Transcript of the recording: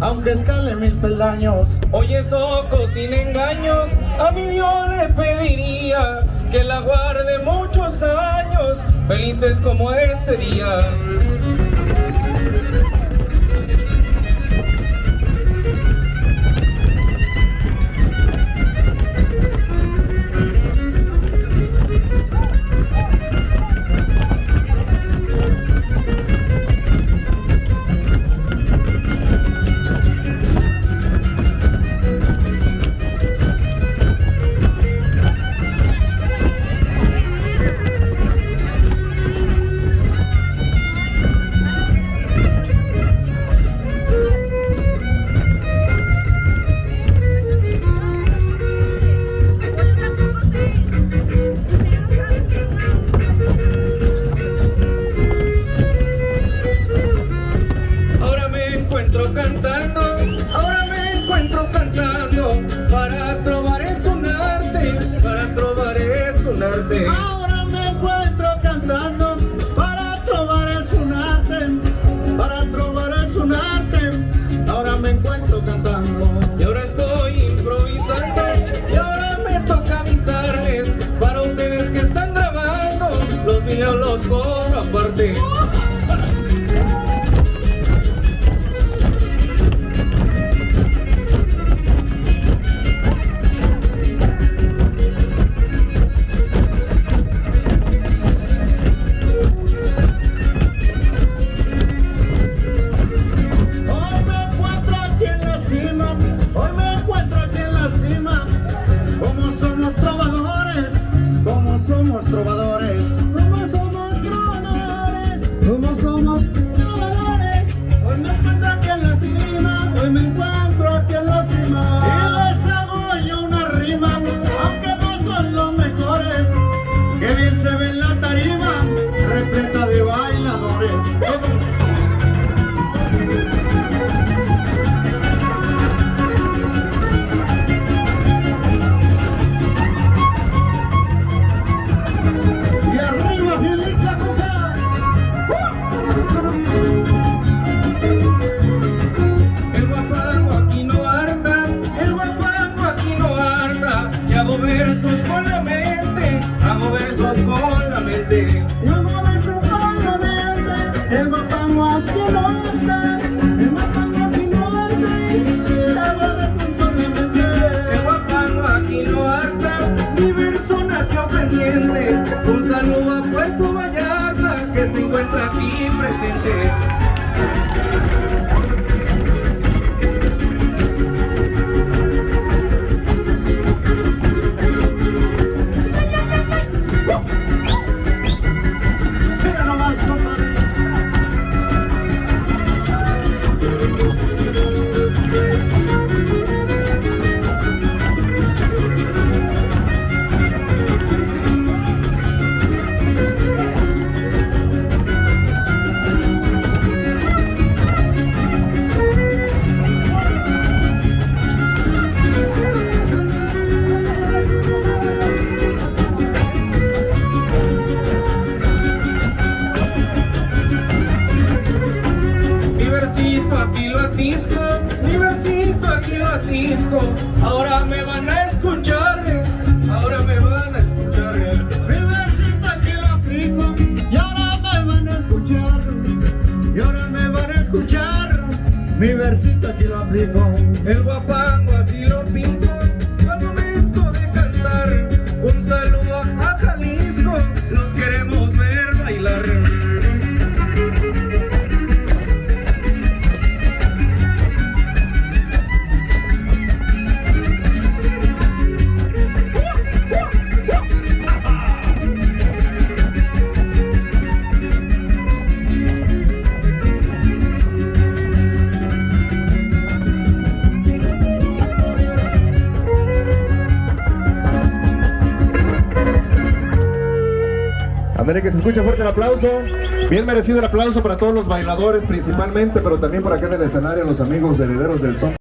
aunque escale 1000 peldaños. Oye, Soco, sin engaños, a mi Dios le pediría que la guarde muchos años, felices como este día. Ahora me encuentro cantando, para trovar es un arte, para trovar es un arte. Ahora me encuentro cantando. Y ahora estoy improvisando, y ahora me toca avisarles, para ustedes que están grabando, los videos los cobro aparte. Somos trovadores, como somos trovadores, como somos trovadores. Hoy me encuentro aquí en la cima, hoy me encuentro aquí en la cima. Y les hago yo una rima, aunque no son los mejores. Que bien se ve en la tarima, repleta de bailadores. Hago versos con la mente, hago versos con la mente. Yo hago versos con la mente, el guapango aquí no está, el guapango aquí no está, hago versos con la mente. El guapango aquí no harta, mi verso nació pendiente. Un saludo a Puerto Vallarta, que se encuentra aquí presente. Mi versito aquí lo atisco, ahora me van a escuchar, ahora me van a escuchar. Mi versito aquí lo aplico, y ahora me van a escuchar, y ahora me van a escuchar. Mi versito aquí lo aplico. El guapango así lo pinto, al momento de cantar. Un saludo a Jalisco, los queremos ver bailar. Ándale, que se escuche fuerte el aplauso. Bien merecido el aplauso para todos los bailadores principalmente, pero también por acá en el escenario los amigos herederos del son.